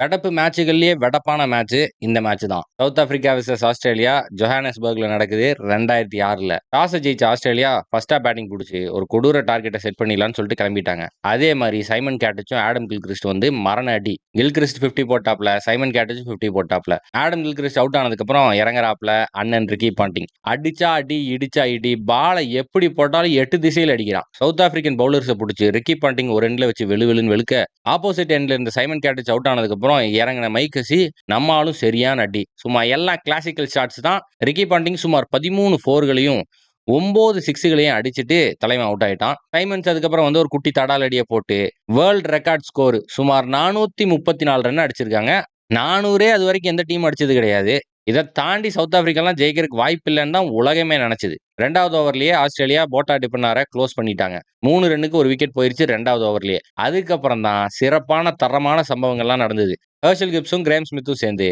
வெடப்பு மேட்சுகள்லயே வெடப்பான match இந்த match தான். South Africa versus Australia ஜோஹானஸ்பர்க்ல நடக்குது 2006ல. டாஸ் ஜெயிச்ச ஆஸ்திரேலியா ஃபர்ஸ்ட் ஹாஃப் பேட்டிங் புடிச்சு ஒரு கொடூர டார்கெட்ட செட் பண்ணிடலாம்னு சொல்லிட்டு கிளம்பிட்டாங்க. அதே மாதிரி சைமன் கேட்டச்சும் ஆடம் கில்கிறிஸ்ட் வந்து மரண அடி. கில்கிறிஸ்ட் 50 போட்டாப்ல, சைமன் கேட்டச்சும் 50 போட்டாப்ல. ஆடம் கில்கிறிஸ்ட் அவுட் ஆனதுக்கு அப்புறம் இறங்குறாப்ல அண்ணன் ரிக்கி பாண்டிங். அடிச்சா அடி, இடிச்சா இடி, பாலை எப்படி போட்டாலும் 8 திசையில அடிக்கிறான். சவுத் ஆப்பிரிக்கன் பவுலர்ஸை பிடிச்சி ரிக்கி பாண்டிங் ஒரு எண்ட்ல வச்சு வெளுன்னு வெளுக்க, ஆப்போசிட் எண்ட்ல இருந்த சைமன் கேட்டச் அவுட் ஆனதுக்கு அப்புறம் இறங்கின மைக்கசி நம்ம ஆளும் சரியான அடி. சும்மா எல்லாம் கிளாசிக்கல் ஷாட்ஸ் தான். ரிக்கி பாண்டிங் சுமார் 13 4களையும் 9 6களையும் அடிச்சுட்டு தலைவன் அவுட் ஆயிட்டான். சைமன்ஸ் அதுக்கப்புறம் வந்து ஒரு குட்டி தடால் அடியை போட்டு வேர்ல்ட் ரெக்கார்ட் ஸ்கோர் சுமார் 434 ரன் அடிச்சிருக்காங்க. 400 அது வரைக்கும் எந்த டீம் அடிச்சது கிடையாது. இதை தாண்டி சவுத் ஆப்பிரிக்காலாம் ஜெயிக்கிறதுக்கு வாய்ப்பு இல்லைன்னு தான் உலகமே நினைச்சது. 2வது ஓவர்லயே ஆஸ்திரேலியா போட்டா டிபனாரை க்ளோஸ் பண்ணிட்டாங்க. 3 ரன்னுக்கு ஒரு விக்கெட் போயிருச்சு 2வது ஓவர்லயே. அதுக்கப்புறம் தான் சிறப்பான தரமான சம்பவங்கள்லாம் நடந்தது. ஹெர்ஷல் கிப்ஸும் கிரேம் ஸ்மித்தும் சேர்ந்து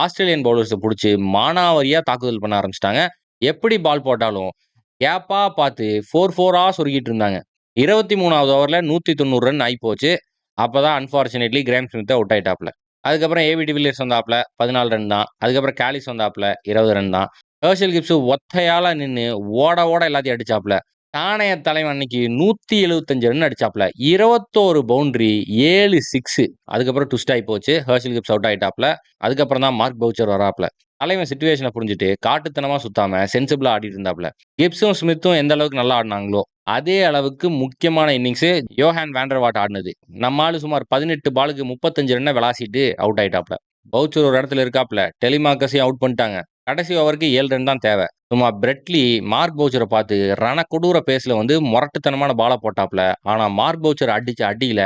ஆஸ்திரேலியன் பவுலர்ஸை பிடிச்சி மானாவாரியா தாக்குதல் பண்ண ஆரம்பிச்சிட்டாங்க. எப்படி பால் போட்டாலும் கேப்பா பார்த்து 4-4ஆ சொருகிட்டு இருந்தாங்க. 23வது ஓவர்ல 190 ரன் ஆகி போச்சு. அப்பதான் அன்பார்ச்சுனேட்லி கிரேம் ஸ்மித் அவுட் ஆயிட்டாப்ல. அதுக்கப்புறம் ஏவி டிவிலியர்ஸ் வந்தாப்ல 14 ரன் தான். அதுக்கப்புறம் காலிஸ் வந்தாப்ல 20 ரன் தான். ஹெர்ஷல் கிப்ஸ் ஒத்தையால நின்னு ஓட ஓட எல்லாத்தையும் அடிச்சாப்ல. தானைய தலைவன் அன்னைக்கு 175 ரன் அடிச்சாப்ல. 21 பவுண்டரி, 7 சிக்ஸ். அதுக்கப்புறம் ட்விஸ்ட் ஆகி போச்சு. ஹெர்ஷல் கிப்ஸ் அவுட் ஆயிட்டாப்ல. அதுக்கப்புறம் தான் மார்க் பவுச்சர் வராப்ல. தலைவன் சிச்சுவேஷனை புரிஞ்சுட்டு காட்டுத்தனமா சுத்தாம சென்சிபிளா ஆடிட்டு இருந்தாப்ல. கிப்ஸும் ஸ்மித்தும் எந்த அளவுக்கு நல்லா ஆடினாங்களோ அதே அளவுக்கு முக்கியமான இன்னிங்ஸ் யோஹான் வேண்டர்வாட் ஆடினது. நம்ம ஆளு சுமார் 18 பாலுக்கு 35 ரன்னை விளாசிட்டு அவுட் ஆயிட்டாப்ல. பவுச்சர் ஒரு இடத்துல இருக்காப்ல. டெலிமார்க்கஸையும் அவுட் பண்ணிட்டாங்க. கடைசி ஓவருக்கு 7 ரன் தான் தேவை. சும்மா பிரெட்லி மார்க் பவுச்சரை பார்த்து ரணக்கொடூர பேஸ்ல வந்து முரட்டுத்தனமான பாலை போட்டாப்ல. ஆனா மார்க் பவுச்சர் அடிச்ச அடியில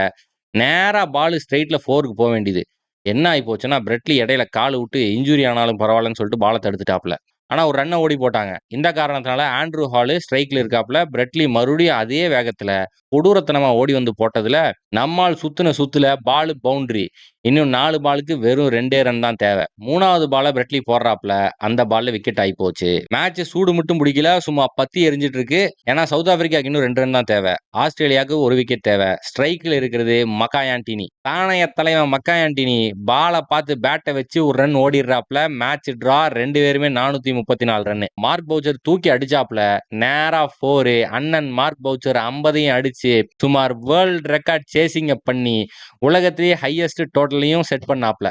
நேரா பால் ஸ்ட்ரைட்ல 4க்கு போக வேண்டியது. என்ன ஆகி போச்சுன்னா பிரெட்லி இடையில கால் விட்டு இன்ஜுரி ஆனாலும் பரவாயில்லன்னு சொல்லிட்டு பாலை தடுத்துட்டாப்ல. ஆனா ஒரு ரன்னை ஓடி போட்டாங்க. இந்த காரணத்தினால ஆண்ட்ரூ ஹாலு ஸ்ட்ரைக்ல இருக்காப்ல. பிரெட்லி மறுபடியும் அதே வேகத்துல கொடூரத்தனமா ஓடி வந்து போட்டதுல நம்மால் சுத்துன சுத்துல பால் பவுண்டரி. இன்னும் 4 பாலுக்கு வெறும் 2 ரன் தான் தேவை. 3வது பாலை பிரெட்லி போடுறாப்ல. அந்த பால்ல விக்கெட் ஆகி போச்சு. மேட்ச் சூடு மட்டும் பிடிக்கல, சும்மா பத்தி எரிஞ்சிட்டு இருக்கு. ஏன்னா சவுத் ஆப்பிரிக்காக்கு இன்னும் 2 ரன் தான் தேவை. ஆஸ்திரேலியாவுக்கு ஒரு விக்கெட் தேவை. ஸ்ட்ரைக்ல இருக்கிறது மக்காயாண்டினி. தானைய தலைவன் மக்காயாண்டினி பாலை பார்த்து பேட்டை வச்சு ஒரு ரன் ஓடிடுறாப்ல. Match draw. 2 பேருமே 434 ரன். மார்க் பவுச்சர் தூக்கி அடிச்சாப்ல. நேரா 4. அண்ணன் மார்க் பவுச்சர் 50ஐயும் அடிச்சு சுமார் வேர்ல்ட் ரெக்கார்ட் சேசிங்க பண்ணி உலகத்திலேயே ஹையஸ்ட் டோட்டலையும் செட் பண்ணாப்ல.